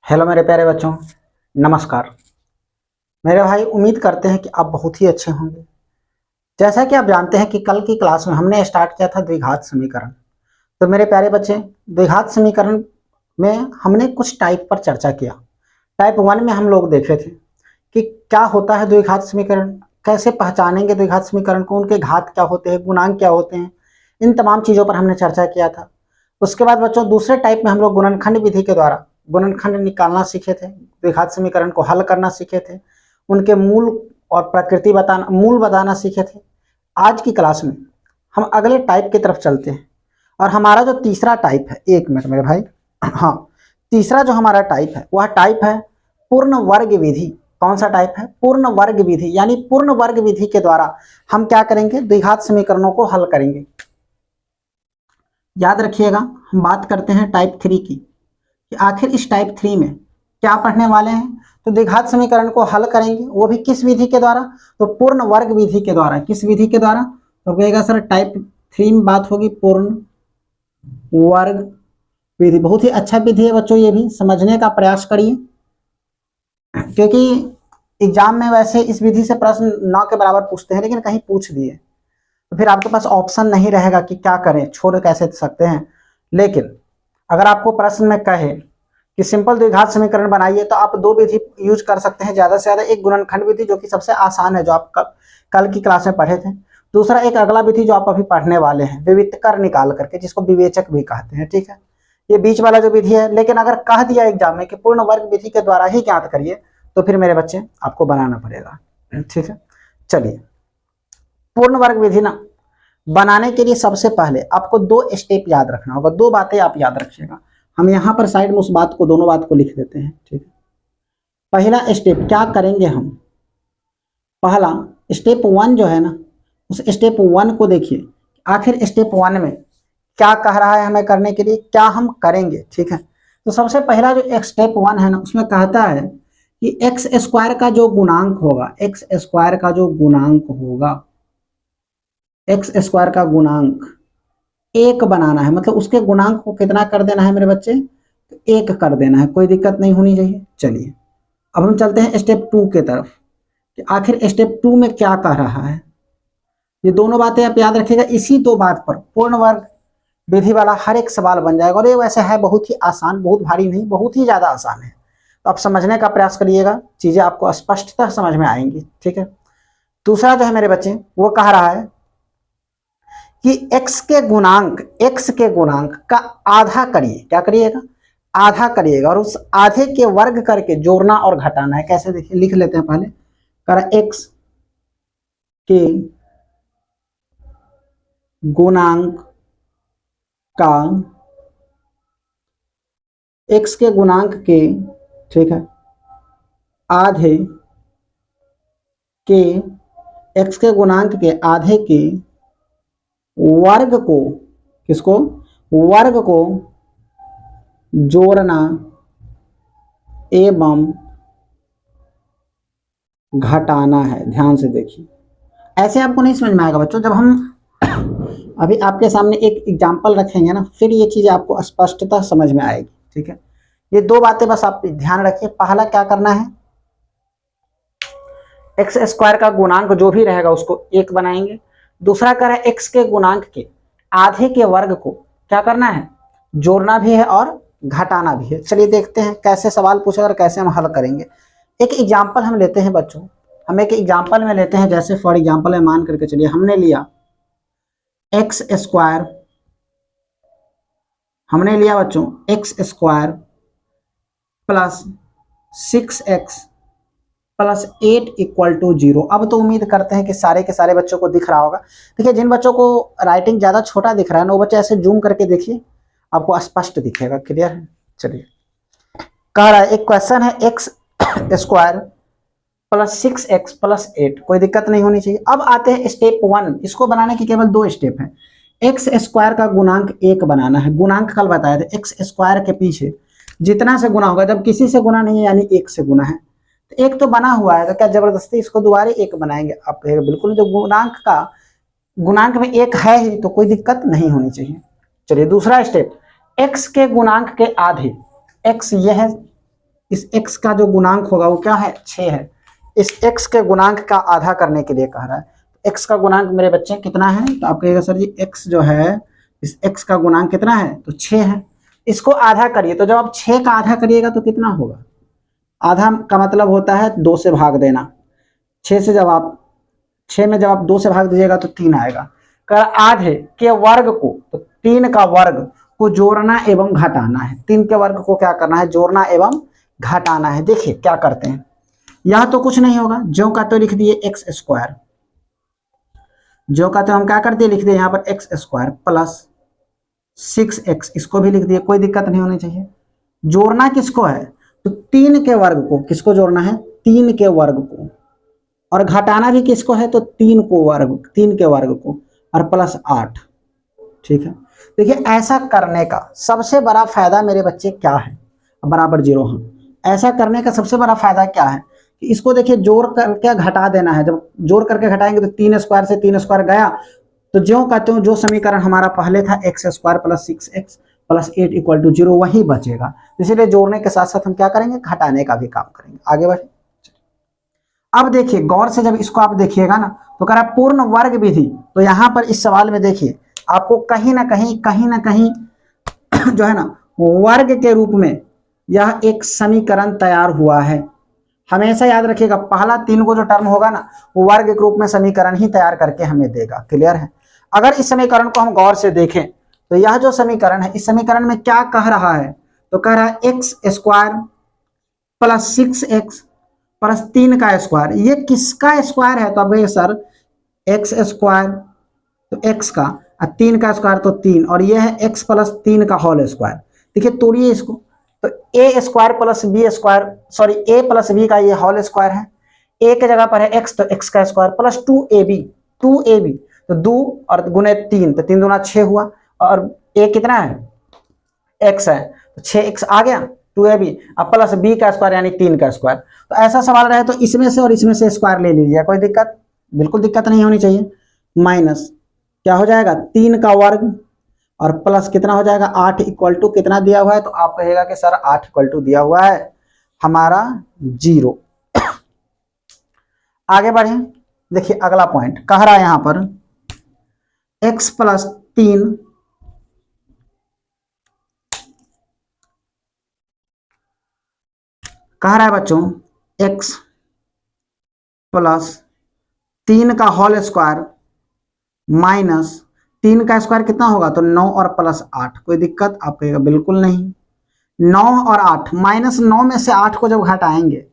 Hello मेरे प्यारे बच्चों, नमस्कार। मेरे भाई, उम्मीद करते हैं कि आप बहुत ही अच्छे होंगे। जैसा कि आप जानते हैं कि कल की क्लास में हमने स्टार्ट किया था द्विघात समीकरण। तो मेरे प्यारे बच्चे, द्विघात समीकरण में हमने कुछ टाइप पर चर्चा किया। टाइप 1 में हम लोग देखे थे कि क्या होता है द्विघात समीकरण, कैसे पहचानेंगे द्विघात समीकरण को, उनके घात क्या होते हैं, गुणांक क्या होते हैं, इन तमाम चीज़ों पर हमने चर्चा किया था। उसके बाद बच्चों, दूसरे टाइप में हम लोग गुणनखंड विधि के द्वारा गुणनखंड निकालना सीखे थे, द्विघात समीकरण को हल करना सीखे थे, उनके मूल और प्रकृति बताना, मूल बताना सीखे थे। आज की क्लास में हम अगले टाइप की तरफ चलते हैं और हमारा जो तीसरा टाइप है, एक मिनट मेरे भाई, हाँ, तीसरा जो हमारा टाइप है वह टाइप है पूर्ण वर्ग विधि। कौन सा टाइप है? पूर्ण वर्ग विधि। यानी पूर्ण वर्ग विधि के द्वारा हम क्या करेंगे? द्विघात समीकरणों को हल करेंगे। याद रखिएगा, हम बात करते हैं टाइप 3 की कि आखिर इस टाइप 3 में क्या पढ़ने वाले हैं। तो द्विघात समीकरण को हल करेंगे, वो भी किस विधि के द्वारा? तो पूर्ण वर्ग विधि के द्वारा। किस विधि के द्वारा? तो कहेगा सर टाइप 3 में बात होगी पूर्ण वर्ग विधि। बहुत ही अच्छा विधि है बच्चों, ये भी समझने का प्रयास करिए, क्योंकि एग्जाम में वैसे इस विधि से प्रश्न न के बराबर पूछते हैं, लेकिन कहीं पूछ दिए तो फिर आपके पास ऑप्शन नहीं रहेगा कि क्या करें, छोड़ कैसे सकते हैं। लेकिन अगर आपको प्रश्न में कहे कि सिंपल द्विघात समीकरण बनाइए, तो आप दो विधि यूज कर सकते हैं ज़्यादा से ज़्यादा। एक गुणनखंड विधि जो कि सबसे आसान है, जो आप कल की क्लास में पढ़े थे। दूसरा एक अगला विधि जो आप अभी पढ़ने वाले हैं, विविक्तर निकाल करके, जिसको विवेचक भी कहते हैं। ठीक है, ये बीच वाला जो विधि है। लेकिन अगर कह दिया एग्जाम में कि पूर्ण वर्ग विधि के द्वारा ही ज्ञात करिए, तो फिर मेरे बच्चे आपको बनाना पड़ेगा। ठीक है, चलिए, पूर्ण वर्ग विधि ना बनाने के लिए सबसे पहले आपको दो स्टेप याद रखना होगा। दो बातें आप याद रखिएगा। हम यहाँ पर साइड में उस बात को, दोनों बात को लिख देते हैं। ठीक है, पहला स्टेप क्या करेंगे हम? पहला स्टेप 1 जो है ना, उस स्टेप 1 को देखिए, आखिर स्टेप 1 में क्या कह रहा है हमें करने के लिए, क्या हम करेंगे। ठीक है, तो सबसे पहला जो एक स्टेप 1 है ना, उसमें कहता है कि एक्स स्क्वायर का जो गुणांक होगा, एक्स स्क्वायर का जो गुणांक होगा, एक्स स्क्वायर का गुणांक एक बनाना है। मतलब उसके गुणांक को कितना कर देना है मेरे बच्चे? तो एक कर देना है, कोई दिक्कत नहीं होनी चाहिए। चलिए, अब हम चलते हैं स्टेप 2 के तरफ कि आखिर स्टेप 2 में क्या कह रहा है। ये दोनों बातें आप याद रखिएगा। इसी दो बात पर पूर्ण वर्ग विधि वाला हर एक सवाल बन जाएगा। और ये वैसे है बहुत ही आसान, बहुत भारी नहीं, बहुत ही ज्यादा आसान है। तो आप समझने का प्रयास करिएगा, चीजें आपको स्पष्टतः समझ में आएंगी। ठीक है, दूसरा जो है मेरे बच्चे, वो कह रहा है कि x के गुणांक का आधा करिए। क्या करिएगा? आधा करिएगा, और उस आधे के वर्ग करके जोड़ना और घटाना है। कैसे? देखिए, लिख लेते हैं पहले। करा x के गुणांक का, x के गुणांक के, ठीक है, आधे के, x के गुणांक के आधे के वर्ग को, किसको? वर्ग को जोड़ना एवं घटाना है। ध्यान से देखिए, ऐसे आपको नहीं समझ में आएगा बच्चों। जब हम अभी आपके सामने एक एग्जाम्पल रखेंगे ना, फिर ये चीजें आपको स्पष्टता समझ में आएगी। ठीक है, ये दो बातें बस आप ध्यान रखिए। पहला क्या करना है, एक्स स्क्वायर का गुणांक जो भी रहेगा उसको एक बनाएंगे। दूसरा क्या है, एक्स के गुणांक के आधे के वर्ग को क्या करना है? जोड़ना भी है और घटाना भी है। चलिए देखते हैं कैसे सवाल पूछेगा और कैसे हम हल करेंगे। एक एग्जाम्पल हम लेते हैं बच्चों, हम एक एग्जाम्पल में लेते हैं। जैसे फॉर एग्जाम्पल में मान करके चलिए, हमने लिया एक्स स्क्वायर, हमने लिया बच्चों x square plus 6x plus 8 equal to 0। अब तो उम्मीद करते हैं कि सारे के सारे बच्चों को दिख रहा होगा। देखिए, जिन बच्चों को राइटिंग ज़्यादा छोटा दिख रहा है ना, वो बच्चे ऐसे जूम करके देखिए, आपको स्पष्ट दिखेगा। क्लियर है? चलिए, कह रहा है, एक क्वेश्चन है x square plus 6x plus 8, कोई दिक्कत नहीं होनी चाहिए। अब आते हैं स्टेप 1। इसको बनाने की केवल दो स्टेप है। एक्स स्क्वायर का गुणांक एक बनाना है। गुणांक कल बताया था, एक्स स्क्वायर के पीछे जितना से गुना होगा, जब किसी से गुना नहीं है यानी एक से गुना है, तो एक तो बना हुआ है, तो क्या जबरदस्ती इसको दोबारा एक बनाएंगे? आप कहेगा बिल्कुल, जो गुणांक में एक है ही, तो कोई दिक्कत नहीं होनी चाहिए। चलिए, दूसरा स्टेप, एक्स के गुणांक के आधे, एक्स ये है इस x का जो गुणांक होगा वो क्या है 6 है। इस x के गुणांक का आधा करने के लिए कह रहा है। x का गुणांक मेरे बच्चे कितना है, तो आप कहिएगा सर जी x जो है, इस x का गुणांक कितना है, तो 6 है। इसको आधा करिए, तो जब आप 6 का आधा करिएगा तो कितना होगा, आधा का मतलब होता है 2 से भाग देना। 6 से जब आप 6 में जब आप 2 से भाग दीजिएगा तो 3 आएगा। कर आधे के वर्ग को, तो 3 का वर्ग को जोड़ना एवं घटाना है। 3 के वर्ग को क्या करना है, जोड़ना एवं घटाना है। देखिए क्या करते हैं, यह तो कुछ नहीं होगा, जो का तो लिख दिए एक्स स्क्वायर, जो का तो हम क्या कर दिए, लिख दिए यहाँ पर एक्स स्क्वायर प्लस 6x, इसको भी लिख दिए, कोई दिक्कत नहीं होनी चाहिए। जोड़ना किसको है, तो 3 के वर्ग को, किसको जोड़ना है, 3 के वर्ग को, और घटाना भी किसको है, तो 3 को वर्ग, 3 के वर्ग को, और प्लस 8। ठीक है, देखिए ऐसा करने का सबसे बड़ा फायदा मेरे बच्चे क्या है, बराबर 0। हाँ, ऐसा करने का सबसे बड़ा फायदा क्या है कि इसको देखिए जोड़ करके घटा देना है। जब जोड़ करके घटाएंगे तो 3 स्क्वायर से 3 स्क्वायर गया, तो ज्यों का त्यों जो समीकरण हमारा पहले था x square plus 6x plus 8 equal to 0 वही बचेगा। इसीलिए जोड़ने के साथ साथ हम क्या करेंगे, घटाने का भी काम करेंगे। आगे बढ़े, अब देखिए गौर से जब इसको आप देखिएगा ना, तो कह रहा पूर्ण वर्ग विधि, तो यहां पर इस सवाल में देखिए आपको कहीं ना कहीं जो है ना वर्ग के रूप में यह एक समीकरण तैयार हुआ है। हमेशा याद रखिएगा, पहला 3 को जो टर्म होगा ना वो वर्ग के रूप में समीकरण ही तैयार करके हमें देगा। क्लियर है। अगर इस समीकरण को हम गौर से देखें तो यह जो समीकरण है, इस समीकरण में क्या कह रहा है, तो कह रहा है x square plus 6x plus 3 का स्क्वायर। ये किसका स्क्वायर है, तो अब ये सर एक्स स्क्वायर तो एक्स का, और 3 का स्क्वायर तो 3, और ये है एक्स प्लस 3 का होल स्क्वायर। देखिए तोड़िए इसको, तो A square plus B square, sorry A plus B का ये होल स्क्वायर है। ए के जगह पर है एक्स, तो एक्स का स्क्वायर प्लस 2ab, 2ab तो 2 और गुने 3, तो 3 दूना 6 हुआ, और ए कितना है, एक्स है, तो 6x आ गया 2ab, अब प्लस बी का स्क्वायर यानी 3 का स्क्वायर। तो ऐसा सवाल रहे तो इसमें से और इसमें से स्क्वायर ले लीजिए, कोई दिक्कत, बिल्कुल दिक्कत नहीं होनी चाहिए। माइनस क्या हो जाएगा, 3 का वर्ग, और प्लस कितना हो जाएगा 8 इक्वल टू कितना दिया हुआ है, तो आप कहेगा कि सर 8 इक्वल टू दिया हुआ है हमारा 0। आगे बढ़े, देखिए अगला पॉइंट कह रहा है यहां पर x प्लस 3 कह रहा है बच्चों x प्लस 3 का होल स्क्वायर माइनस 3 का स्क्वायर कितना होगा, तो 9 और प्लस 8। कोई दिक्कत, आप कहेगा बिल्कुल नहीं। 9 और 8, माइनस 9 में से 8 को जब घटाएंगे,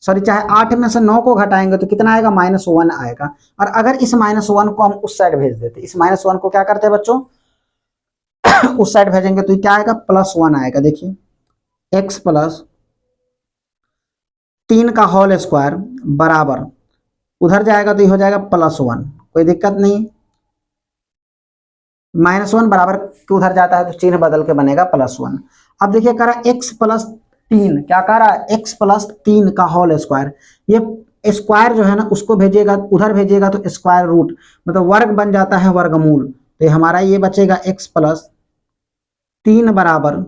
सॉरी चाहे 8 में से 9 को घटाएंगे तो कितना आएगा, -1 आएगा। और अगर इस -1 को हम उस साइड भेज देते, इस -1 को क्या करते हैं बच्चों उस साइड भेजेंगे, तो क्या आएगा, +1 आएगा। देखिए x प्लस 3 का होल स्क्वायर बराबर, उधर जाएगा तो ये हो जाएगा +1, कोई दिक्कत नहीं। -1 बराबर के उधर जाता है तो चिन्ह बदल के बनेगा +1। अब देखिए कह रहा है x प्लस 3, क्या कह रहा है, x प्लस 3 का होल स्क्वायर। ये स्क्वायर जो है ना उसको भेजिएगा उधर, भेजिएगा तो स्क्वायर रूट, मतलब वर्ग बन जाता है वर्गमूल। तो हमारा ये बचेगा x प्लस 3 बराबर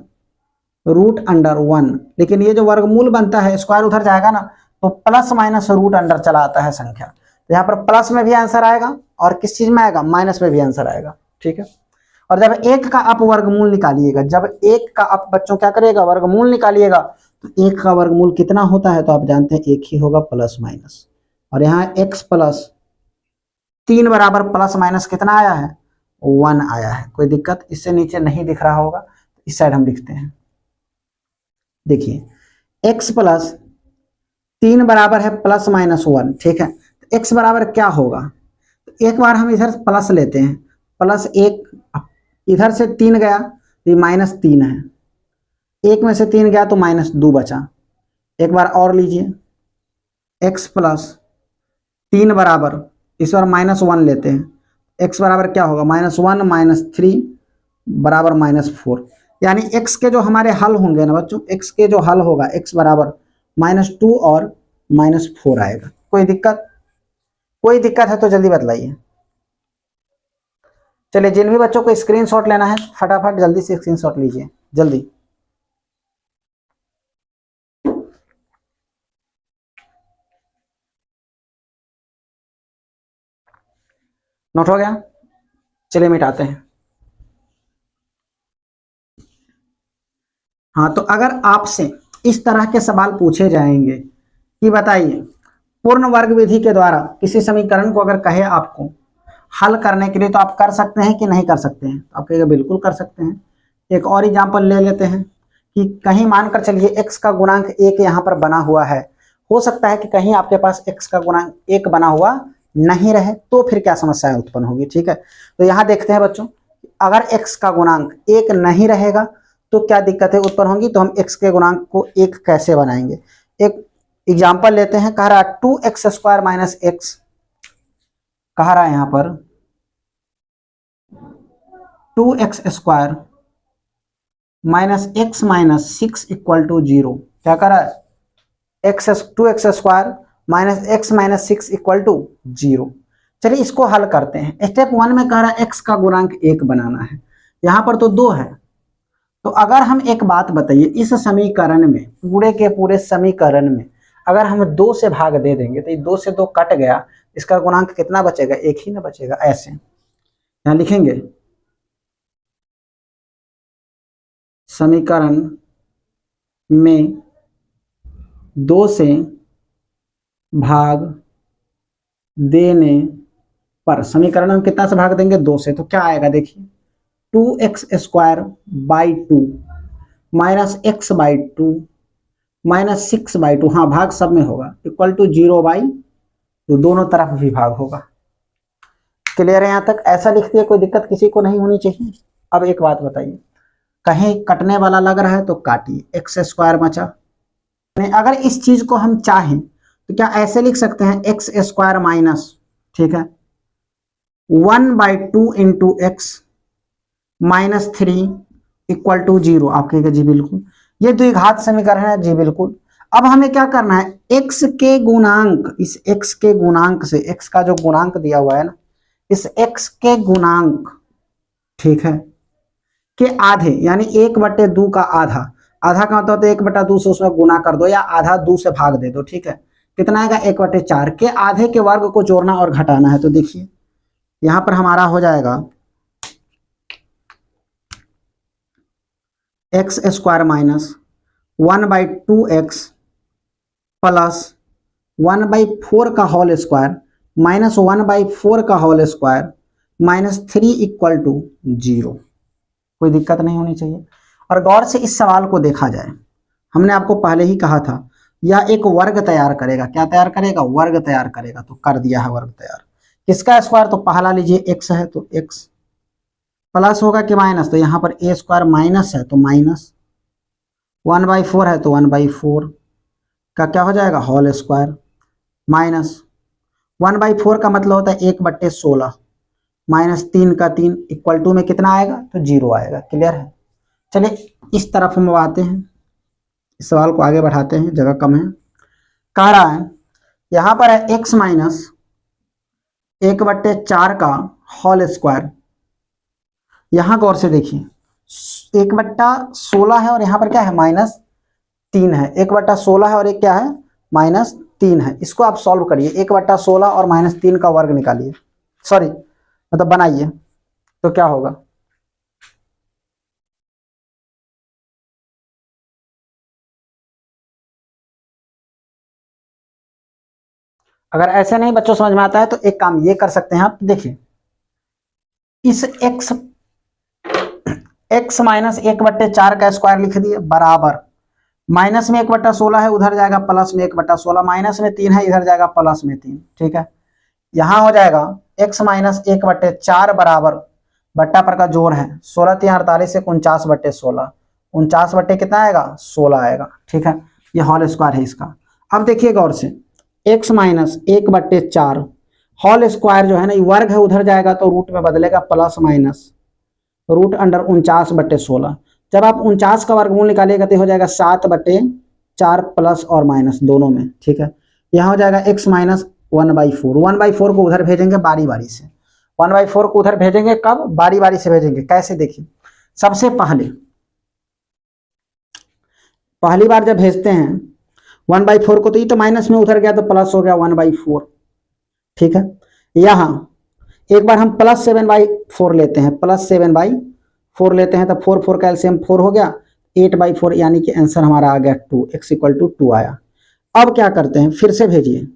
√1। लेकिन ये जो वर्गमूल बनता है, स्क्वायर उधर जाएगा ना तो प्लस माइनस रूट अंडर चला आता है संख्या। तो यहाँ पर प्लस में भी आंसर आएगा और किस चीज में आएगा, माइनस में भी आंसर आएगा। ठीक है, और जब एक का आप वर्गमूल निकालिएगा, जब एक का आप बच्चों क्या करिएगा, वर्गमूल निकालिएगा, तो एक का वर्गमूल कितना होता है, तो आप जानते हैं एक ही होगा, प्लस माइनस। और यहाँ x प्लस 3 बराबर प्लस माइनस कितना आया है, 1 आया है। कोई दिक्कत, इससे नीचे नहीं दिख रहा होगा, इस साइड हम लिखते हैं। देखिए x प्लस 3 बराबर है +-1। ठीक है, तो x बराबर क्या होगा, तो एक बार हम इधर प्लस लेते हैं, +1, इधर से 3 गया तो ये -3 है, 1 में से 3 गया तो -2 बचा। एक बार और लीजिए, x प्लस 3 बराबर, इस बार -1 लेते हैं, x बराबर क्या होगा, -1 -3 बराबर -4। यानी x के जो हमारे हल होंगे ना बच्चों, x के जो हल होगा x बराबर -2 और -4 आएगा। कोई दिक्कत, कोई दिक्कत है तो जल्दी बतलाइए। चलिए जिन भी बच्चों को स्क्रीनशॉट लेना है फटाफट जल्दी से स्क्रीनशॉट लीजिए, जल्दी। नोट हो गया? चलिए मिटाते हैं। हाँ, तो अगर आपसे इस तरह के सवाल पूछे जाएंगे कि बताइए पूर्ण वर्ग विधि के द्वारा किसी समीकरण को अगर कहे आपको हल करने के लिए, तो आप कर सकते हैं कि नहीं कर सकते हैं? आप कहेंगे बिल्कुल कर सकते हैं। एक और एग्जांपल ले लेते हैं कि कहीं मानकर चलिए x का गुणांक एक यहाँ पर बना हुआ है, हो सकता है कि कहीं आपके पास x का गुणांक एक बना हुआ नहीं रहे, तो फिर क्या समस्या उत्पन्न होगी? ठीक है, तो यहाँ देखते हैं बच्चों, अगर x का गुणांक एक नहीं रहेगा तो क्या दिक्कतें उत्पन्न होंगी, तो हम x के गुणांक को एक कैसे बनाएंगे? एक एग्जाम्पल लेते हैं। कह रहा है 2x² माइनस एक्स, कह रहा है यहाँ पर 2x² minus x minus 6 equal to 0। क्या कर रहा है? 2x² minus x minus 6 equal to 0। चलिए इसको हल करते हैं। स्टेप 1 में कह रहा है x का गुणांक 1 बनाना है, यहाँ पर तो 2 है। तो अगर हम एक बात बताइए, इस समीकरण में, पूरे के पूरे समीकरण में अगर हम 2 से भाग दे देंगे तो ये 2 से 2 कट गया, इसका गुणांक कितना बचेगा? 1 ही ना बचेगा। ऐसे यहाँ लिखेंगे समीकरण में 2 से भाग देने पर, समीकरण में कितना से भाग देंगे? 2 से, तो क्या आएगा देखिए 2x² by 2 minus x by 2 minus 6 by 2, हाँ भाग सब में होगा, इक्वल टू 0 बाई, तो दोनों तरफ भी भाग होगा। क्लियर है यहाँ तक? ऐसा लिख दिया, कोई दिक्कत किसी को नहीं होनी चाहिए। अब एक बात बताइए, कहीं कटने वाला लग रहा है तो काटिए, x² बचा। अगर इस चीज को हम चाहें तो क्या ऐसे लिख सकते हैं x² माइनस, ठीक है, 1/2 into x minus 3 equal to 0। आप कहेंगे जी बिल्कुल, ये द्विघात समीकरण है। जी बिल्कुल। अब हमें क्या करना है? x के गुणांक, इस x के गुणांक से, x का जो गुणांक दिया हुआ है ना, इस x के गुणांक, ठीक है, के आधे, यानी 1/2 का आधा, आधा का मतलब 1/2 से उसमें गुना कर दो या आधा 2 से भाग दे दो, ठीक है, कितना आएगा? 1/4 के आधे के वर्ग को जोड़ना और घटाना है। तो देखिए यहां पर हमारा हो जाएगा x² माइनस 1/2x प्लस 1/4 का होल स्क्वायर माइनस 1/4 का whole square minus 3 equal to 0। कोई दिक्कत नहीं होनी चाहिए। और गौर से इस सवाल को देखा जाए, हमने आपको पहले ही कहा था यह एक वर्ग तैयार करेगा। क्या तैयार करेगा? वर्ग तैयार करेगा। तो कर दिया है वर्ग तैयार। किसका स्क्वायर? तो पहला लीजिए x है तो x प्लस होगा कि माइनस, तो यहाँ पर a² माइनस है तो माइनस, 1/4 है तो 1/4 का क्या हो जाएगा? होल स्क्वायर माइनस 1/4 का मतलब होता है 1/16 माइनस 3 का 3 इक्वल टू में कितना आएगा? तो 0 आएगा। क्लियर है? चलिए इस तरफ हम आते हैं, इस सवाल को आगे बढ़ाते हैं, जगह कम है। कह रहा है यहां पर है x माइनस 1/4 का होल स्क्वायर। यहां गौर से देखिए 1/16 है और यहाँ पर क्या है? -3 है। 1/16 है और एक क्या है? -3 है। इसको आप सॉल्व करिए, 1/16 और -3 का वर्ग निकालिए, सॉरी मतलब बनाइए, तो क्या होगा? अगर ऐसे नहीं बच्चों समझ में आता है तो एक काम ये कर सकते हैं आप, देखिए इस x माइनस 1/4 का स्क्वायर लिख दिए बराबर, माइनस में 1/16 है उधर जाएगा प्लस में 1/16, माइनस में 3 है इधर जाएगा प्लस में 3, ठीक है। यहां हो जाएगा x माइनस 1/4 बराबर बट्टा पर का जोड़ है 16 3 48 से 49/16, 49 बट्टे कितना आएगा? 16 आएगा, ठीक है। ये होल स्क्वायर है इसका। अब देखिए गौर से x माइनस 1/4 होल स्क्वायर जो है ना, ये वर्ग है, उधर जाएगा तो रूट में बदलेगा, प्लस माइनस रूट अंडर 49/16। जब आप 49 का वर्गमूल निकालिएगा तो हो जाएगा 7/4 प्लस और माइनस दोनों में, ठीक है। यहाँ हो जाएगा x माइनस 1/4, 1/4 को उधर भेजेंगे बारी बारी से, 1/4 को उधर भेजेंगे कब? बारी बारी से भेजेंगे। कैसे? देखिए सबसे पहली बार जब भेजते हैं 1/4 को, तो ये तो माइनस में उधर गया तो प्लस हो गया 1/4, ठीक है। यहाँ एक बार हम +7/4 लेते हैं, +7/4 लेते हैं, तब 4 का एलसीएम 4 हो गया, 8/4 यानी कि आंसर हमारा आ गया 2, x=2 आया। अब क्या करते हैं, फिर से भेजिए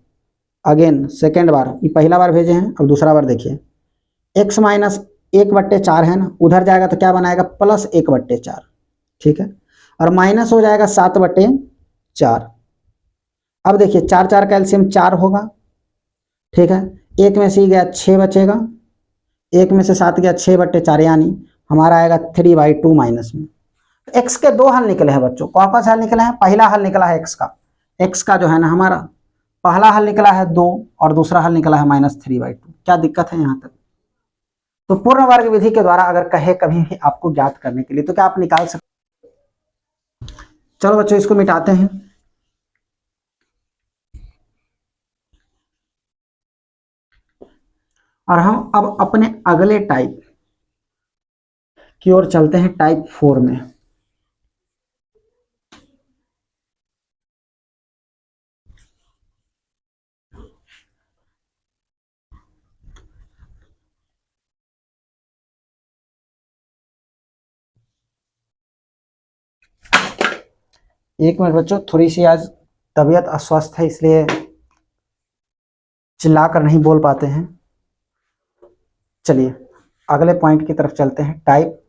अगेन सेकेंड बार, ये पहला बार भेजे हैं, अब दूसरा बार देखिए, x माइनस 1/4 है ना, उधर जाएगा तो क्या बनाएगा +1/4, ठीक है, और माइनस हो जाएगा 7/4। अब देखिए 4 का एलसीएम 4 होगा, ठीक है, एक में से गया 6 बचेगा, एक में से 7 गया 6/4, यानी हमारा आएगा 3/2 माइनस में। एक्स के दो हल निकले हैं बच्चों, कौन सा हल निकला है, पहला हल निकला है एक्स का जो है ना हमारा पहला हल निकला है 2 और दूसरा हल निकला है -3/2। क्या दिक्कत है यहाँ तक? तो पूर्ण वर्ग विधि के द्वारा अगर कहे कभी भी आपको ज्ञात करने के लिए तो क्या आप निकाल सकते। चलो बच्चों इसको मिटाते हैं। और हम अब अपने अगले टाइप की ओर चलते हैं, टाइप 4 में। एक मिनट बच्चों, थोड़ी सी आज तबीयत अस्वस्थ है इसलिए चिल्लाकर नहीं बोल पाते हैं। चलिए अगले पॉइंट की तरफ चलते हैं, टाइप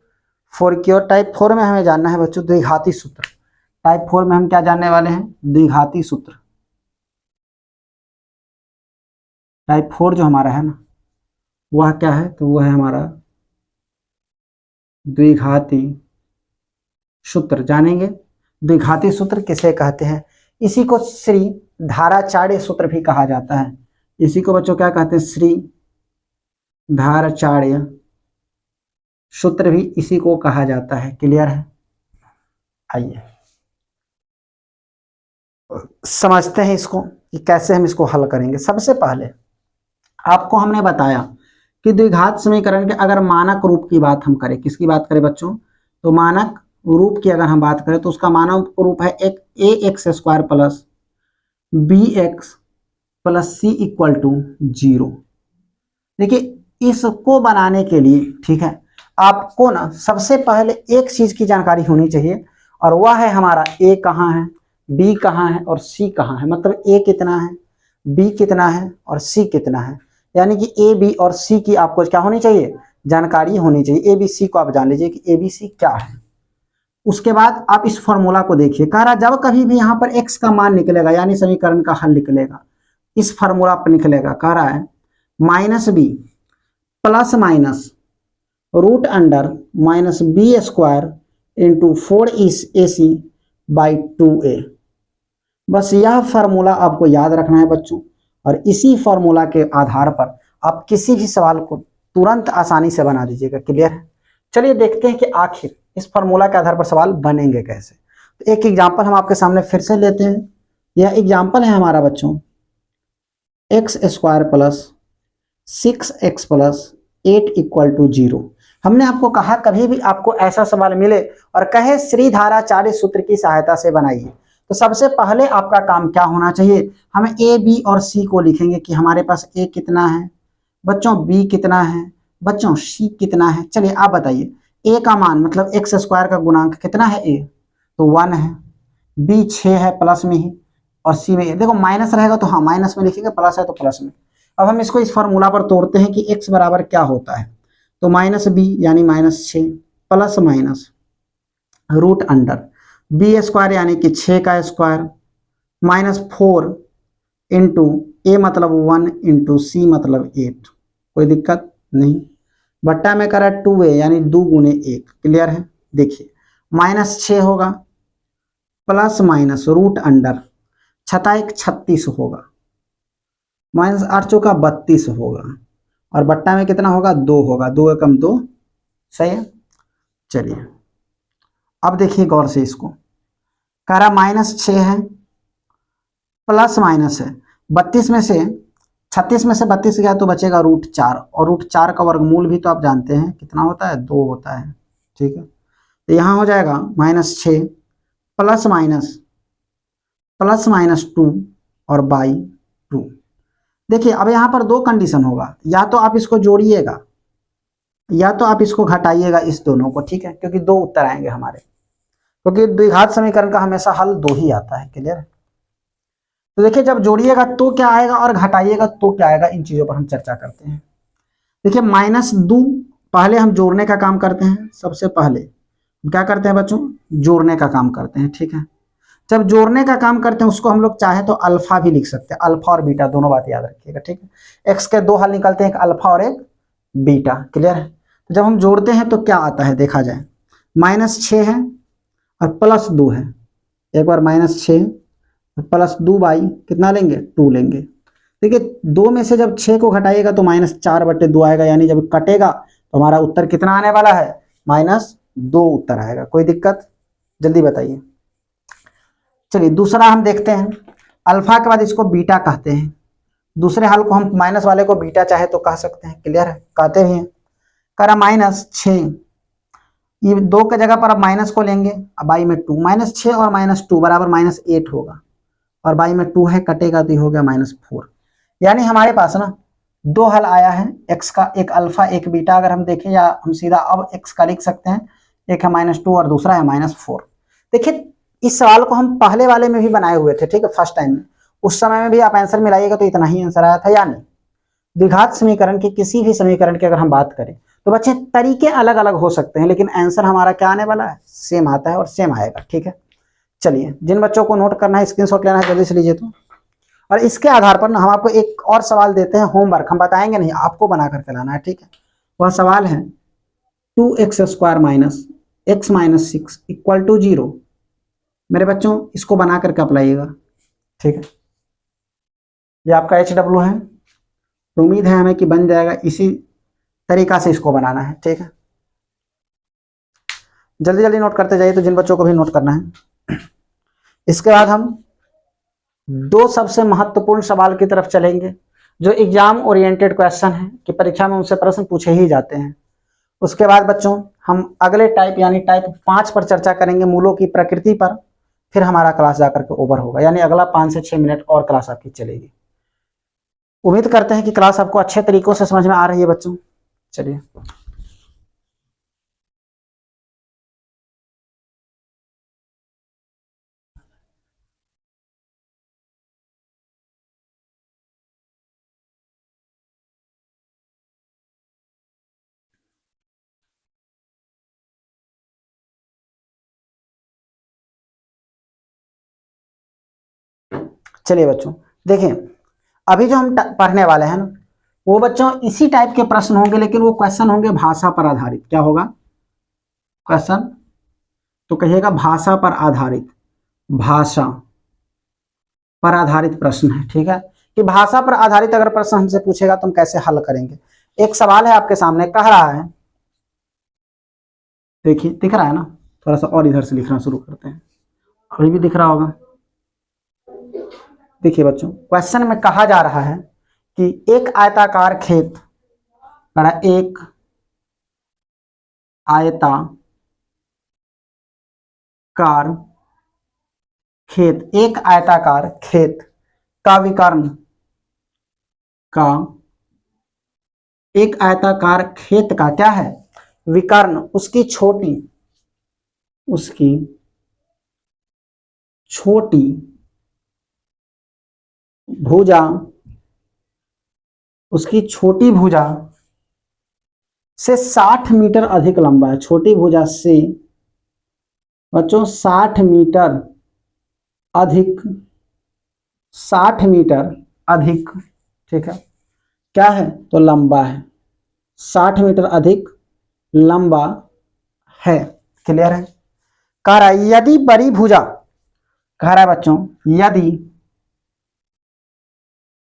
4 की ओर। टाइप 4 में हमें जानना है बच्चों द्विघाती सूत्र। टाइप 4 में हम क्या जानने वाले हैं, द्विघाती सूत्र। टाइप 4 जो हमारा है ना वह क्या है, तो वह है हमारा द्विघाती सूत्र। जानेंगे द्विघाती सूत्र किसे कहते हैं। इसी को श्री धाराचार्य सूत्र भी कहा जाता है। इसी को बच्चों क्या कहते हैं, श्री धाराचार्य सूत्र भी इसी को कहा जाता है। क्लियर है? आइए समझते हैं इसको कि कैसे हम इसको हल करेंगे। सबसे पहले आपको हमने बताया कि द्विघात समीकरण के अगर मानक रूप की बात हम करें, किसकी बात करें बच्चों, तो मानक रूप की अगर हम बात करें तो उसका मानक रूप है एक ax² plus bx plus c equal to 0। देखिए इसको बनाने के लिए, ठीक है, आपको ना सबसे पहले एक चीज की जानकारी होनी चाहिए, और वह है हमारा a कहाँ है, b कहाँ है और c कहाँ है। मतलब a कितना है, b कितना है और c कितना है, यानी कि a b और c की आपको क्या होनी चाहिए, जानकारी होनी चाहिए। a b c को आप जान लीजिए कि a b c क्या है। उसके बाद आप इस फॉर्मूला को देखिए, कह रहा जब कभी भी यहाँ पर x का मान निकलेगा यानी समीकरण का हल निकलेगा, इस फॉर्मूला पर निकलेगा, कह रहा है -b plus minus √(-b² into 4ac/2a। बस यह फार्मूला आपको याद रखना है बच्चों, और इसी फार्मूला के आधार पर आप किसी भी सवाल को तुरंत आसानी से बना दीजिएगा। क्लियर है? चलिए देखते हैं कि आखिर इस फार्मूला के आधार पर सवाल बनेंगे कैसे। तो एक एग्जांपल हम आपके सामने फिर से लेते हैं। यह एग्जांपल है हमारा बच्चों x² plus 6x plus 8 equal to 0। हमने आपको कहा कभी भी आपको ऐसा सवाल मिले और कहे श्री धाराचार्य सूत्र की सहायता से बनाइए, तो सबसे पहले आपका काम क्या होना चाहिए, हम a b और c को लिखेंगे कि हमारे पास a कितना है बच्चों, b कितना है बच्चों, c कितना है। चलिए आप बताइए, a का मान मतलब x² का गुणांक कितना है, a तो 1 है, b 6 है प्लस में ही, और c में देखो माइनस रहेगा तो हाँ माइनस में लिखेंगे, प्लस है तो प्लस में। अब हम इसको इस फार्मूला पर तोड़ते हैं कि x बराबर क्या होता है, तो -b यानी -6 प्लस माइनस √(b² यानी कि 6 का स्क्वायर -4 इंटू a मतलब 1 इंटू c मतलब 8। कोई दिक्कत नहीं, बट्टा में करा 2a यानी 2 गुने 1। क्लियर है? देखिए -6 होगा प्लस माइनस √(6×1 36 होगा, -8 चौका 32 होगा, और बट्टा में कितना होगा 2 होगा, 2 एकम 2। सही है? चलिए अब देखिए गौर से इसको, कह रहा -6 है प्लस माइनस है 32 में से 36 में से 32 गया तो बचेगा √4, और √4 का वर्गमूल भी तो आप जानते हैं कितना होता है, 2 होता है। ठीक है, तो यहाँ हो जाएगा -6 प्लस माइनस 2 और बाई 2। देखिए अब यहाँ पर दो कंडीशन होगा, या तो आप इसको जोड़िएगा या तो आप इसको घटाइएगा इस दोनों को, ठीक है, क्योंकि दो उत्तर आएंगे हमारे, क्योंकि द्विघात समीकरण का हमेशा हल दो ही आता है। क्लियर? तो देखिए जब जोड़िएगा तो क्या आएगा और घटाइएगा तो क्या आएगा, इन चीजों पर हम चर्चा करते हैं। देखिए -2, पहले हम जोड़ने का काम करते हैं। सबसे पहले क्या करते हैं बच्चों, जोड़ने का काम करते हैं, ठीक है। जब जोड़ने का काम करते हैं उसको हम लोग चाहे तो अल्फा भी लिख सकते हैं, अल्फा और बीटा दोनों बात याद रखिएगा, ठीक है। एक्स के दो हल निकलते हैं, एक अल्फा और एक बीटा। क्लियर है? तो जब हम जोड़ते हैं तो क्या आता है देखा जाए, -6 है और +2 है। एक बार -6 +2 बाई कितना लेंगे, 2 लेंगे। देखिए 2 में से जब 6 को घटाइएगा तो -4/2 आएगा, यानी जब कटेगा तो हमारा उत्तर कितना आने वाला है, -2 उत्तर आएगा। कोई दिक्कत? जल्दी बताइए। चलिए दूसरा हम देखते हैं, अल्फा के बाद इसको बीटा कहते हैं। दूसरे हल को हम माइनस वाले को बीटा चाहे तो कह सकते हैं। क्लियर है? कहते भी हैं। करा -6, ये 2 के जगह पर अब माइनस को लेंगे, अब बाई में 2, -6 और -2 बराबर -8 होगा, और बाई में 2 है, कटेगा तो ये हो गया -4। यानी हमारे पास ना दो हल आया है एक्स का, एक अल्फा एक बीटा। अगर हम देखें, या हम सीधा अब एक्स का लिख सकते हैं, एक है -2 और दूसरा है -4। देखिए इस सवाल को हम पहले वाले में भी बनाए हुए थे, ठीक है, फर्स्ट टाइम में। उस समय में भी आप आंसर मिलाइएगा तो इतना ही आंसर आया था। यानी द्विघात समीकरण के किसी भी समीकरण की अगर हम बात करें तो बच्चे तरीके अलग अलग हो सकते हैं, लेकिन आंसर हमारा क्या आने वाला है, सेम आता है और सेम आएगा, ठीक है। चलिए जिन बच्चों को नोट करना है, स्क्रीनशॉट लेना है, जल्दी से लीजिए तो। और इसके आधार पर ना हम आपको एक और सवाल देते हैं, होमवर्क हम बताएंगे नहीं, आपको बना करके लाना है, ठीक है। वह सवाल है 2x² - x - 6 = 0। मेरे बच्चों इसको बना करके अप्लाइएगा, ठीक है। ये आपका HW है, तो उम्मीद है हमें कि बन जाएगा। इसी तरीका से इसको बनाना है, ठीक है। जल्दी जल्दी नोट करते जाइए, तो जिन बच्चों को भी नोट करना है। इसके बाद हम दो सबसे महत्वपूर्ण सवाल की तरफ चलेंगे, जो एग्जाम ओरिएंटेड क्वेश्चन है, कि परीक्षा में उनसे प्रश्न पूछे ही जाते हैं। उसके बाद बच्चों हम अगले टाइप यानी टाइप 5 पर चर्चा करेंगे, मूलों की प्रकृति पर। फिर हमारा क्लास जाकर के ओवर होगा, यानी अगला 5 से 6 मिनट और क्लास आपकी चलेगी। उम्मीद करते हैं कि क्लास आपको अच्छे तरीकों से समझ में आ रही है बच्चों। चलिए चलिए बच्चों देखिए, अभी जो हम पढ़ने वाले हैं ना, वो बच्चों इसी टाइप के प्रश्न होंगे, लेकिन वो क्वेश्चन होंगे भाषा पर आधारित। क्या होगा क्वेश्चन? तो कहिएगा भाषा पर आधारित, भाषा पर आधारित प्रश्न है, ठीक है। कि भाषा पर आधारित अगर प्रश्न हमसे पूछेगा तो हम कैसे हल करेंगे। एक सवाल है आपके सामने, कह रहा है, देखिए दिख रहा है ना, थोड़ा सा और इधर से लिखना शुरू करते हैं, अभी भी दिख रहा होगा। देखिए बच्चों क्वेश्चन में कहा जा रहा है कि एक आयताकार खेत, एक आयताकार खेत, एक आयताकार खेत का विकर्ण, का एक आयताकार खेत का क्या है, विकर्ण, उसकी छोटी भुजा, उसकी छोटी भुजा से 60 मीटर अधिक लंबा है। छोटी भुजा से बच्चों 60 मीटर अधिक, 60 मीटर अधिक, ठीक है, क्या है, तो लंबा है, 60 मीटर अधिक लंबा है। क्लियर है? कह रहा है यदि बड़ी भुजा, कह रहा है बच्चों यदि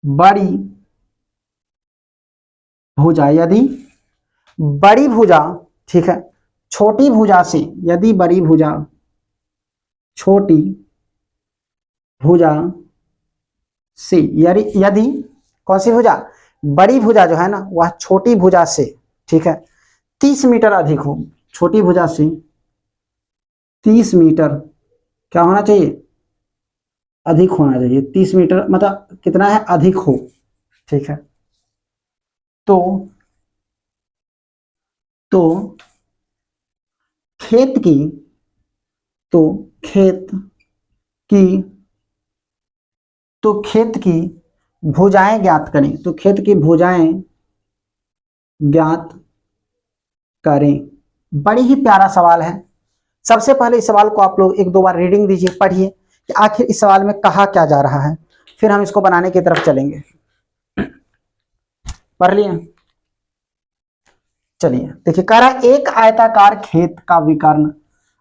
बड़ी भुजा, यदि बड़ी भुजा, ठीक है, छोटी भुजा से, यदि बड़ी भुजा छोटी भुजा से, यदि कौन सी भुजा, बड़ी भुजा जो है ना वह छोटी भुजा से, ठीक है, 30 मीटर अधिक हो। छोटी भुजा से 30 मीटर क्या होना चाहिए, अधिक होना चाहिए। 30 मीटर मतलब कितना है, अधिक हो, ठीक है। तो तो खेत की तो खेत की तो खेत की भुजाएं ज्ञात करें। तो खेत की भुजाएं ज्ञात करें। बड़ी ही प्यारा सवाल है। सबसे पहले इस सवाल को आप लोग एक दो बार रीडिंग दीजिए, पढ़िए कि आखिर इस सवाल में कहा क्या जा रहा है, फिर हम इसको बनाने की तरफ चलेंगे। पढ़ लिए? चलिए देखिए, कह रहा है एक आयताकार खेत का विकर्ण।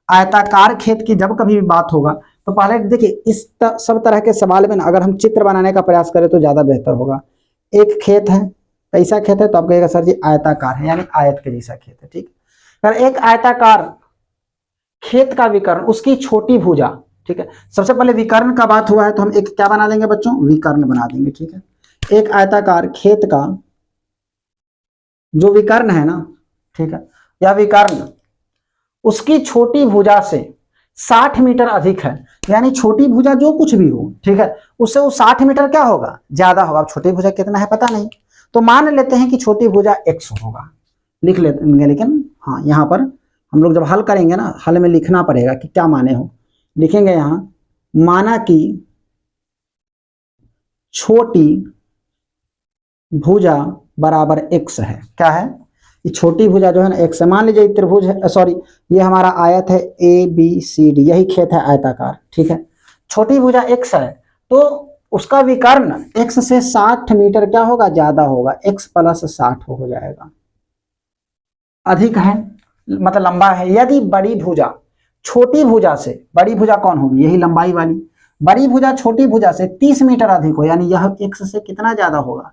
आयताकार खेत की जब कभी भी बात होगा तो पहले देखिए इस सब तरह के सवाल में ना अगर हम चित्र बनाने का प्रयास करें तो ज्यादा बेहतर होगा। एक खेत है, कैसा खेत है, तो आप कहेगा सर जी आयताकार है, यानी आयत के जैसा खेत है। ठीक है, एक आयताकार खेत का विकर्ण, उसकी छोटी भुजा। ठीक है, सबसे पहले विकर्ण का बात हुआ है तो हम एक क्या बना देंगे बच्चों, विकर्ण बना देंगे। ठीक है, एक आयताकार खेत का जो विकर्ण है ना, ठीक है, या विकर्ण उसकी छोटी भुजा से 60 मीटर अधिक है। यानी छोटी भुजा जो कुछ भी हो, ठीक है, उससे वो 60 मीटर क्या होगा, ज्यादा होगा। अब छोटी भुजा कितना है पता नहीं, तो मान लेते हैं कि छोटी भुजा x होगा, लिख लेंगे। लेकिन हाँ, यहाँ पर हम लोग जब हल करेंगे ना, हल में लिखना पड़ेगा कि क्या माने हो। लिखेंगे यहाँ, माना कि छोटी भुजा बराबर x है। क्या है, ये छोटी भुजा जो है ना x है। मान लीजिए त्रिभुज है, सॉरी ये हमारा आयत है ABCD, यही खेत है आयताकार। ठीक है, छोटी भुजा x है तो उसका विकर्ण x से 60 मीटर क्या होगा, ज्यादा होगा, x प्लस 60 हो जाएगा। अधिक है मतलब लंबा है। यदि बड़ी भुजा छोटी भुजा से, बड़ी भुजा कौन होगी, यही लंबाई वाली, बड़ी भुजा छोटी भुजा से 30 मीटर अधिक हो, यानी यह x से कितना ज्यादा होगा,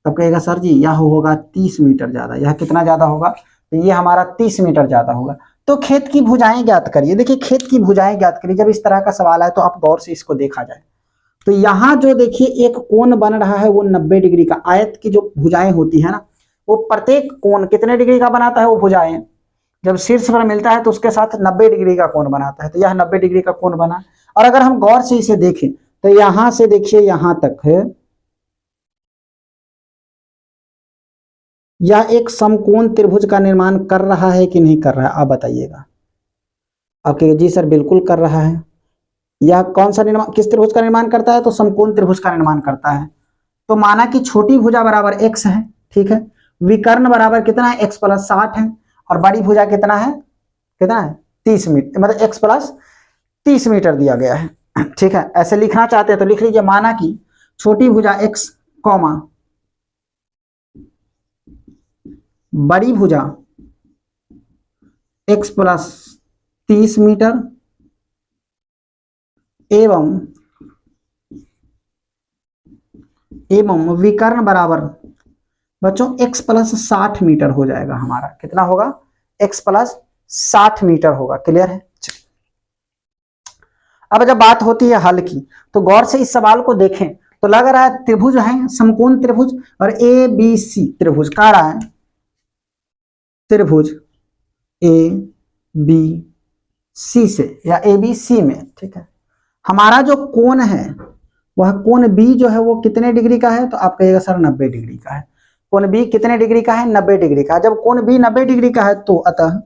तब कहेगा सर जी यह होगा 30 मीटर ज्यादा। यह कितना ज्यादा होगा, तो ये हमारा 30 मीटर ज्यादा होगा। तो खेत की भुजाएं ज्ञात करिए। देखिए खेत की भुजाएं ज्ञात करिए, जब इस तरह का सवाल आए तो आप गौर से इसको देखा जाए। तो यहाँ जो देखिए एक कोण बन रहा है वो 90 डिग्री का। आयत की जो भुजाएं होती है ना, वो प्रत्येक कोण कितने डिग्री का बनाता है, वो भुजाएं जब शीर्ष पर मिलता है तो उसके साथ 90 डिग्री का कोण बनाता है। तो यह 90 डिग्री का कोण बना। और अगर हम गौर से इसे देखें तो यहां से देखिए यहां तक है, यह एक समकोण त्रिभुज का निर्माण कर रहा है कि नहीं कर रहा है, आप बताइएगा। आप कहिए जी सर बिल्कुल कर रहा है। यह कौन सा निर्माण, किस त्रिभुज का निर्माण करता है, तो समकोण त्रिभुज का निर्माण करता है। तो माना कि छोटी भुजा बराबर x है, ठीक है, विकर्ण बराबर कितना है, x प्लस 60 है, और बड़ी भुजा कितना है, कितना है 30 मीटर, मतलब x प्लस 30 मीटर दिया गया है। ठीक है, ऐसे लिखना चाहते हैं तो लिख लीजिए, माना कि छोटी भुजा x कॉमा बड़ी भुजा x प्लस 30 मीटर एवं विकर्ण बराबर बच्चों x प्लस 60 मीटर हो जाएगा। हमारा कितना होगा, x प्लस 60 मीटर होगा। क्लियर है? अब जब बात होती है हल की, तो गौर से इस सवाल को देखें तो लग रहा है त्रिभुज है, समकोण त्रिभुज, और ABC त्रिभुज कह रहा है, त्रिभुज ABC से या ABC में, ठीक है, हमारा जो कोण है वह कोण B जो है वो कितने डिग्री का है, तो आप कहिएगा सर 90 डिग्री का है। कोण B कितने डिग्री का है, 90 डिग्री का। जब कोण B 90 डिग्री का है तो अतः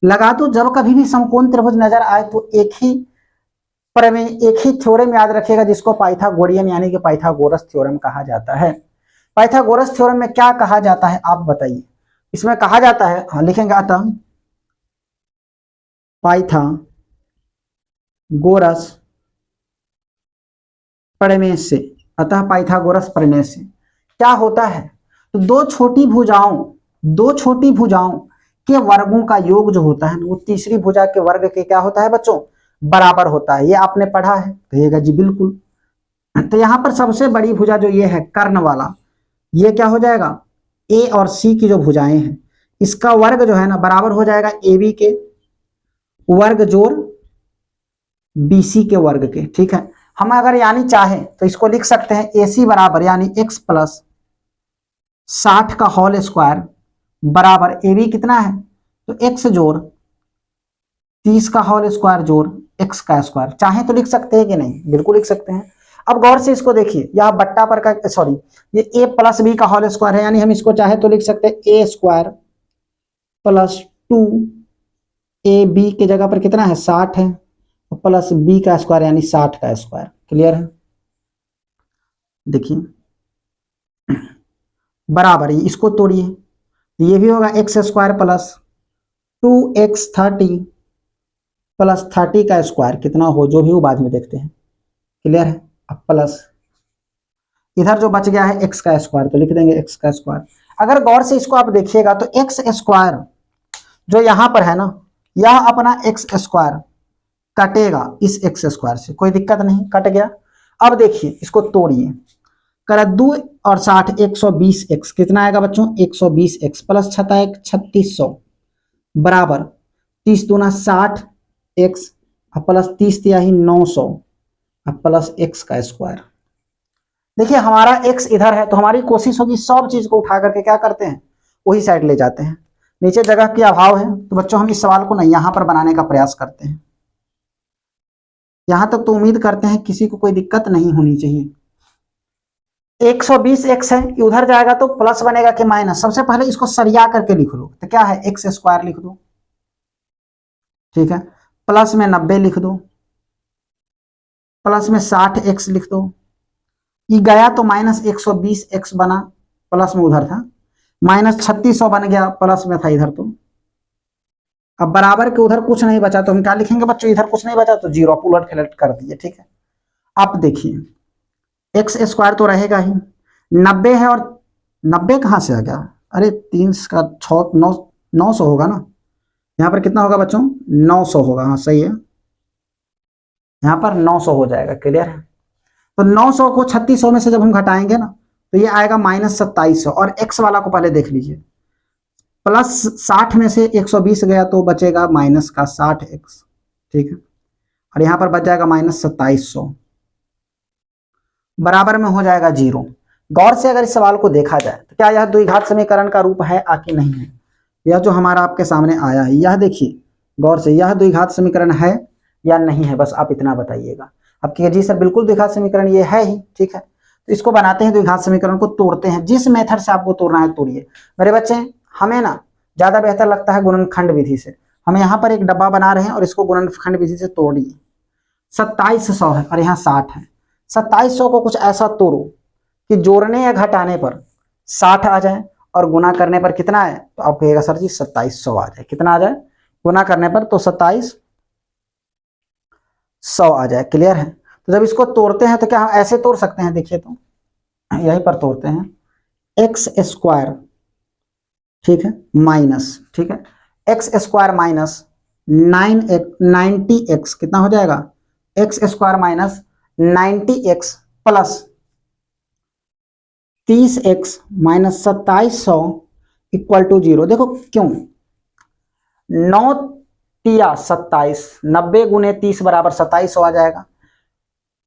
लगा दो, जब कभी भी समकोण त्रिभुज नजर आए तो एक ही प्रमेय, एक ही थ्योरम याद रखिएगा जिसको पाइथागोरियन यानी कि पाइथागोरस थ्योरम कहा जाता है। पाइथागोरस थ्योरम में क्या कहा जाता है आप बताइए। इसमें कहा जाता है, हाँ लिखेंगे, अतः पाइथागोरस प्रमेय से, अतः पाइथागोरस प्रमेय से क्या होता है, तो दो छोटी भुजाओं के वर्गों का योग जो होता है वो तीसरी भुजा के वर्ग के क्या होता है बच्चों, बराबर होता है। ये आपने पढ़ा है, कहिएगा जी बिल्कुल। तो यहां पर सबसे बड़ी भुजा जो ये है कर्ण वाला, ये क्या हो जाएगा, ए और सी की जो भुजाएं हैं इसका वर्ग जो है ना बराबर हो जाएगा ए बी के वर्ग जोड़ BC के वर्ग के। ठीक है, हम अगर यानी चाहें तो इसको लिख सकते हैं AC बराबर यानी x प्लस 60 का होल स्क्वायर बराबर AB कितना है, तो x जोड़ 30 का होल स्क्वायर जोड़ एक्स का स्क्वायर। चाहे तो लिख सकते हैं कि नहीं, बिल्कुल लिख सकते हैं। अब गौर से इसको देखिए, यह बट्टा पर का सॉरी ये ए प्लस बी का होल स्क्वायर है, यानी हम इसको चाहे तो लिख सकते हैं ए स्क्वायर प्लस 2 ए बी के जगह पर कितना है 60 है, प्लस बी का स्क्वायर यानी 60 का स्क्वायर। क्लियर है? देखिए बराबर, इसको तोड़िए, ये भी होगा x square plus 2x30 plus 30 का स्क्वायर कितना हो, जो भी हो बाद में देखते हैं। क्लियर है? अब प्लस इधर जो बच गया है एक्स का स्क्वायर, तो लिख देंगे एक्स का स्क्वायर। अगर गौर से इसको आप देखिएगा तो एक्स स्क्वायर जो यहां पर है ना, यह अपना एक्स स्क्वायर कटेगा इस एक्स स्क्वायर से, कोई दिक्कत नहीं, कट गया। अब देखिए इसको तोड़िए, कर 2 और 60 120 एक्स कितना आएगा बच्चों 120 एक्स प्लस 3600 बराबर 30 दूना 60 एक्स प्लस 30 तिहाई 900 प्लस एक्स का स्क्वायर। देखिए हमारा x इधर है, तो हमारी कोशिश होगी सब चीज को उठा करके क्या करते हैं, वही साइड ले जाते हैं। नीचे जगह की अभाव है, तो बच्चों हम इस सवाल को ना यहां पर बनाने का प्रयास करते हैं। यहां तक तो उम्मीद करते हैं किसी को कोई दिक्कत नहीं होनी चाहिए। 120 एक्स है, उधर जाएगा तो प्लस बनेगा कि माइनस। सबसे पहले इसको सरिया करके लिख लो, तो क्या है एक्स स्क्वायर लिख दो, ठीक है, प्लस में 90 लिख दो, प्लस में 60 एक्स लिख दो, ये गया तो माइनस 120 एक्स बना, प्लस में उधर था, माइनस 3600 बन गया, प्लस में था इधर। तो अब बराबर के उधर कुछ नहीं बचा, तो हम क्या लिखेंगे बच्चों, इधर कुछ नहीं बचा तो जीरो, उलट खलट कर दिए, ठीक है। अब देखिए एक्स स्क्वायर तो रहेगा ही, 90 है, और 90 कहां से आ गया, अरे 3 का 6 900 होगा ना, यहाँ पर कितना होगा बच्चों 900 होगा, हाँ सही है, यहाँ पर 900 हो जाएगा। क्लियर है? तो 900 को 3600 में से जब हम घटाएंगे ना, तो ये आएगा माइनस 2700। और एक्स वाला को पहले देख लीजिए, प्लस 60 में से 120 गया तो बचेगा माइनस का 60 एक्स, ठीक है, और यहां पर बच जाएगा माइनस 2700, बराबर में हो जाएगा जीरो। गौर से अगर इस सवाल को देखा जाए तो क्या यह द्विघात समीकरण का रूप है कि नहीं है, यह जो हमारा आपके सामने आया है, यह देखिए गौर से, यह द्विघात समीकरण है या नहीं है, बस आप इतना बताइएगा। अब कहिए जी सर बिल्कुल द्विघात समीकरण ये है ही, ठीक है, तो इसको बनाते हैं, द्विघात समीकरण को तोड़ते हैं, जिस मेथड से आपको तोड़ना है तोड़िए। मेरे बच्चे हमें ना ज्यादा बेहतर लगता है गुणनखंड विधि से। हम यहाँ पर एक डब्बा बना रहे हैं और इसको गुणनखंड विधि से तोड़िए। 2700 है और यहाँ 60 है, 2700 को कुछ ऐसा तोड़ो कि जोड़ने या घटाने पर 60 आ जाए और गुना करने पर कितना है, तो आप कहिएगा सर जी 2700 आ जाए। कितना आ जाए गुना करने पर, तो 2700 आ जाए। क्लियर है? तो जब इसको तोड़ते हैं तो क्या हम ऐसे तोड़ सकते हैं, देखिए तो यहीं पर तोड़ते हैं, एक्स स्क्वायर, ठीक है, माइनस, ठीक है, एक्स स्क्वायर माइनस 90 एक्स कितना हो जाएगा, x square minus 90 x plus 30 x minus 2700 equal to zero. देखो क्यों, 9 तिया 27, 90 गुने 30 बराबर 2700 आ जाएगा।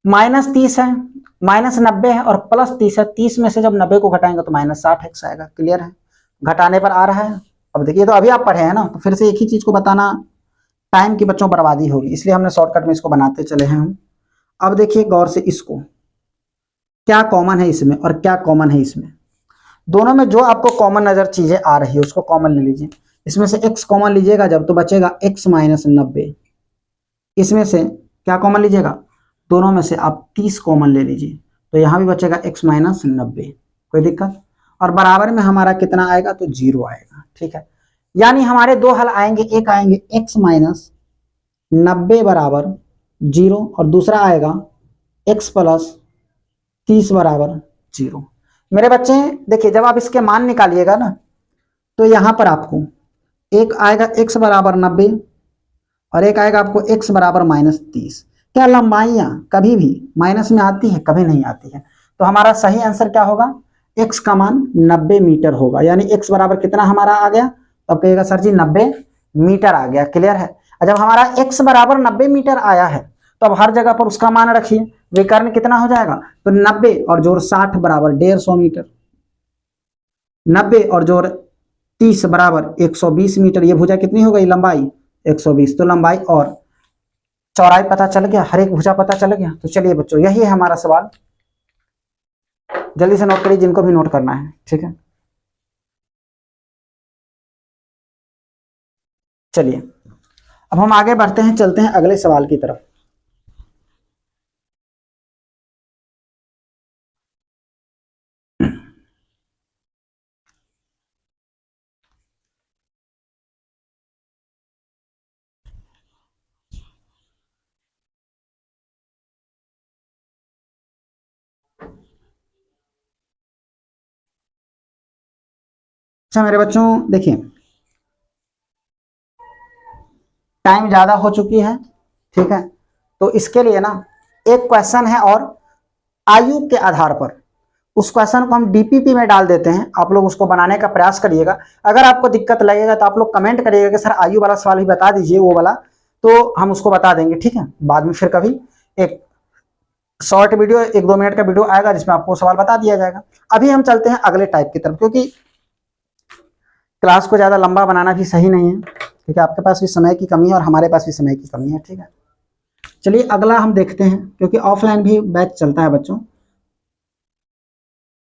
माइनस 30 है, माइनस 90 है और प्लस 30 है, 30 में से जब 90 को घटाएंगे तो माइनस 60 एक्स आएगा। क्लियर है? घटाने पर आ रहा है। अब देखिए तो अभी आप पढ़े हैं ना, तो फिर से एक ही चीज को बताना टाइम की बच्चों बर्बादी होगी, इसलिए हमने शॉर्टकट में इसको बनाते चले हैं हम। अब देखिए गौर से, इसको क्या कॉमन है इसमें और क्या कॉमन है इसमें, दोनों में जो आपको कॉमन नजर चीजें आ रही है उसको कॉमन ले लीजिए। इसमें से x कॉमन लीजिएगा जब, तो बचेगा x माइनस 90। इसमें से क्या कॉमन लीजिएगा, दोनों में से आप 30 कॉमन ले लीजिए, तो यहां भी बचेगा x माइनस 90। कोई दिक्कत? और बराबर में हमारा कितना आएगा, तो जीरो आएगा। ठीक है, यानी हमारे दो हल आएंगे, एक आएंगे x माइनस 90 बराबर जीरो और दूसरा आएगा x प्लस 30 बराबर जीरो। मेरे बच्चे देखिए, जब आप इसके मान निकालिएगा ना, तो यहां पर आपको एक आएगा x बराबर 90 और एक आएगा आपको x बराबर माइनस 30। क्या लंबाइयां कभी भी माइनस में आती है? कभी नहीं आती है। तो हमारा सही आंसर क्या होगा, x का मान 90 मीटर होगा। यानी x बराबर कितना हमारा आ गया, तो आप कहिएगा सर जी 90 मीटर आ गया। क्लियर है? जब हमारा x बराबर 90 मीटर आया है, तो अब हर जगह पर उसका मान रखिए, विकर्ण कितना हो जाएगा, तो 90 और जोड़ 60 बराबर 150 मीटर, 90 और जोड़ 30 बराबर 120 मीटर। ये भुजा कितनी हो गई, लंबाई 120। तो लंबाई और चौड़ाई पता चल गया, हर एक भुजा पता चल गया। तो चलिए बच्चों, यही है हमारा सवाल, जल्दी से नोट करिए जिनको भी नोट करना है, ठीक है। चलिए अब हम आगे बढ़ते हैं, चलते हैं अगले सवाल की तरफ। अच्छा मेरे बच्चों देखिए, टाइम ज्यादा हो चुकी है, ठीक है। तो इसके लिए ना एक क्वेश्चन है, और आयु के आधार पर उस क्वेश्चन को हम डीपीपी में डाल देते हैं। आप लोग उसको बनाने का प्रयास करिएगा। अगर आपको दिक्कत लगेगा तो आप लोग कमेंट करिएगा कि सर आयु वाला सवाल भी बता दीजिए, वो वाला, तो हम उसको बता देंगे, ठीक है। बाद में फिर कभी एक शॉर्ट वीडियो, 1-2 मिनट का वीडियो आएगा जिसमें आपको सवाल बता दिया जाएगा। अभी हम चलते हैं अगले टाइप की तरफ, क्योंकि क्लास को ज्यादा लंबा बनाना भी सही नहीं है, क्योंकि आपके पास भी समय की कमी है और हमारे पास भी समय की कमी है, ठीक है। चलिए अगला हम देखते हैं, क्योंकि ऑफलाइन भी बैच चलता है बच्चों।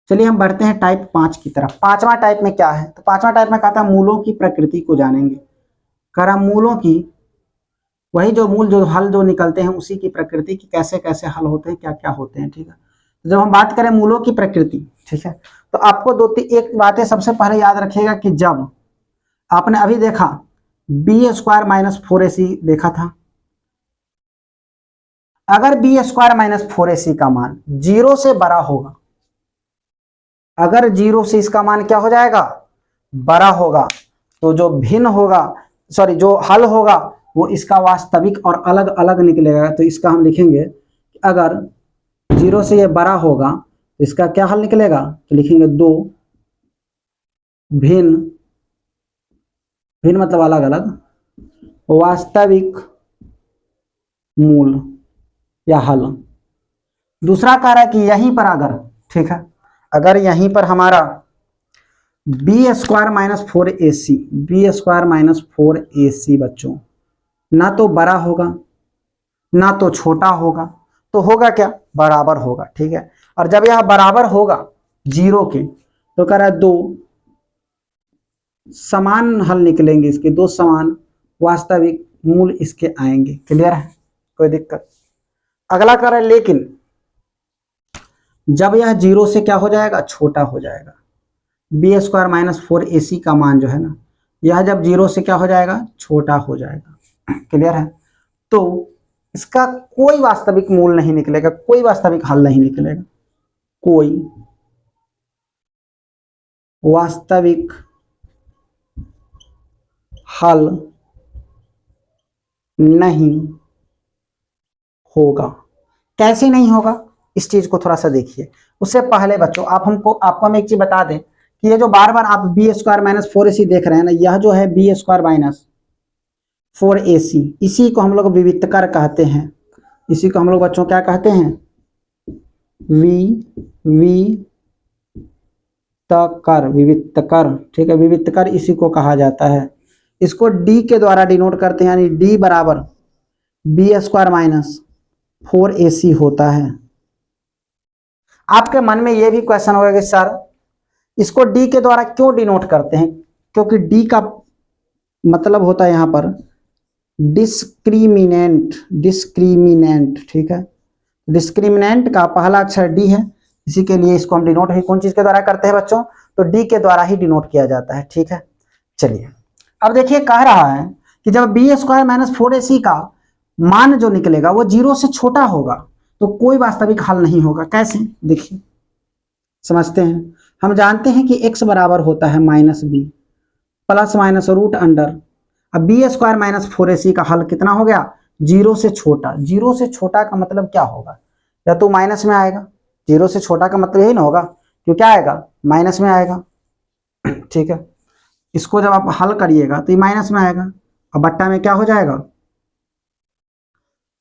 चलिए हम बढ़ते हैं टाइप 5 की तरफ। पांचवा टाइप में क्या है, तो पांचवा टाइप में कहता है मूलों की प्रकृति को जानेंगे। कह रहा मूलों की, वही जो मूल जो हल जो निकलते हैं उसी की प्रकृति की, कैसे कैसे हल होते हैं, क्या क्या होते हैं, ठीक है। तो जब हम बात करें मूलों की प्रकृति, ठीक है, तो आपको एक बातें सबसे पहले याद रखिएगा कि जब आपने अभी देखा b² - 4ac देखा था, अगर b² - 4ac का मान 0 से बड़ा होगा, अगर 0 से इसका मान क्या हो जाएगा, बड़ा होगा, तो जो भिन्न होगा, सॉरी जो हल होगा वो इसका वास्तविक और अलग अलग निकलेगा। तो इसका हम लिखेंगे कि अगर 0 से ये बड़ा होगा तो इसका क्या हल निकलेगा, तो लिखेंगे 2 भिन्न, भिन्न मतलब अलग अलग, वास्तविक मूल या हल। दूसरा कह रहा है कि यहीं पर अगर, ठीक है, अगर यहीं पर हमारा b² - 4ac, b² - 4ac बच्चों ना तो बड़ा होगा ना तो छोटा होगा, तो होगा क्या, बराबर होगा, ठीक है। और जब यह बराबर होगा 0 के, तो कह रहा है 2 समान हल निकलेंगे, इसके 2 समान वास्तविक मूल इसके आएंगे। क्लियर है, कोई दिक्कत। अगला कह रहा है लेकिन जब यह 0 से क्या हो जाएगा, छोटा हो जाएगा, b² - 4ac का मान जो है ना, यह जब 0 से क्या हो जाएगा, छोटा हो जाएगा। क्लियर है, तो इसका कोई वास्तविक मूल नहीं निकलेगा, कोई वास्तविक हल नहीं निकलेगा, कोई वास्तविक हल नहीं होगा। कैसे नहीं होगा, इस चीज को थोड़ा सा देखिए। उससे पहले बच्चों आपको हम एक चीज बता दें कि ये जो बार बार आप b² - 4ac देख रहे हैं ना, यह जो है b² - 4ac, इसी को हम लोग विविक्तकर कहते हैं। इसी को हम लोग बच्चों क्या कहते हैं, विविक्तकर, ठीक है, विविक्तकर इसी को कहा जाता है। इसको d के द्वारा डिनोट करते हैं, यानी d बराबर b² - 4ac होता है। आपके मन में यह भी क्वेश्चन होगा कि सर इसको d के द्वारा क्यों डिनोट करते हैं, क्योंकि d का मतलब होता है यहां पर डिस्क्रिमिनेंट, ठीक है। डिस्क्रिमिनेंट का पहला अक्षर d है, इसी के लिए इसको हम डिनोट ही कौन चीज के द्वारा करते हैं बच्चों, तो d के द्वारा ही डिनोट किया जाता है, ठीक है। चलिए अब देखिए, कह रहा है कि जब b² - 4ac का मान जो निकलेगा वो 0 से छोटा होगा, तो कोई वास्तविक हल नहीं होगा। कैसे, देखिए समझते हैं। हम जानते हैं कि x बराबर होता है -b plus minus root under, अब b² - 4ac का हल कितना हो गया, 0 से छोटा। 0 से छोटा का मतलब क्या होगा, या तो माइनस में आएगा, 0 से छोटा का मतलब यही ना होगा, क्यों क्या आएगा, माइनस में आएगा, ठीक है। इसको जब आप हल करिएगा तो ये माइनस में आएगा, और बट्टा में क्या हो जाएगा,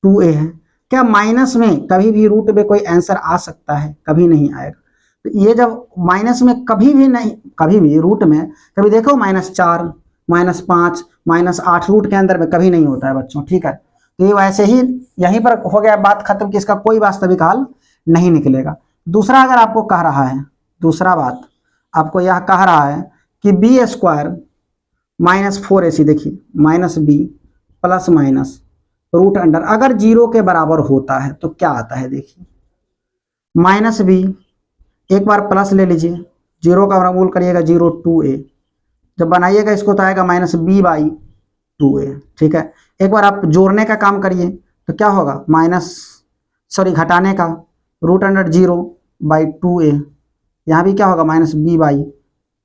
2a है। क्या माइनस में कभी भी रूट में कोई आंसर आ सकता है, कभी नहीं आएगा। तो ये जब माइनस में कभी भी नहीं, कभी भी रूट में कभी देखो -4 -5 -8 रूट के अंदर में कभी नहीं होता है बच्चों, ठीक है। तो ये वैसे ही यहीं पर हो गया, बात खत्म कि इसका कोई वास्तविक हल नहीं निकलेगा। दूसरा अगर आपको कह रहा है, दूसरा बात आपको यह कह रहा है कि बी स्क्वायर माइनस 4ac, देखिए minus b plus minus root under, अगर 0 के बराबर होता है तो क्या आता है, देखिए माइनस बी, एक बार प्लस ले लीजिए, 0 का वर्गमूल करिएगा 0 2a, जब बनाइएगा इसको तो आएगा माइनस बी बाई 2a, ठीक है। एक बार आप जोड़ने का काम करिए तो क्या होगा, घटाने का, रूट अंडर 0 बाई 2a, यहाँ भी क्या होगा minus B by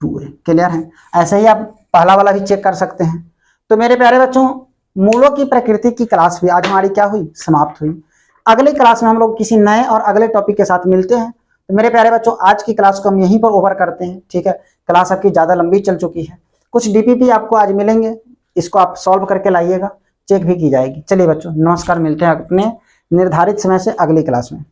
2a। Clear है। ऐसे ही आप पहला वाला भी चेक कर सकते हैं। तो मेरे प्यारे बच्चों, मूलों की प्रकृति की क्लास भी आज हमारी क्या हुई, समाप्त हुई। अगली क्लास में हम लोग किसी नए और अगले टॉपिक के साथ मिलते हैं। तो मेरे प्यारे बच्चों, आज की क्लास को हम यहीं पर ओवर करते हैं, ठीक है। क्लास आपकी ज़्यादा लंबी चल चुकी है, कुछ डीपीपी आपको आज मिलेंगे, इसको आप सॉल्व करके लाइएगा, चेक भी की जाएगी। चलिए बच्चों, नमस्कार, मिलते हैं अपने निर्धारित समय से अगली क्लास में।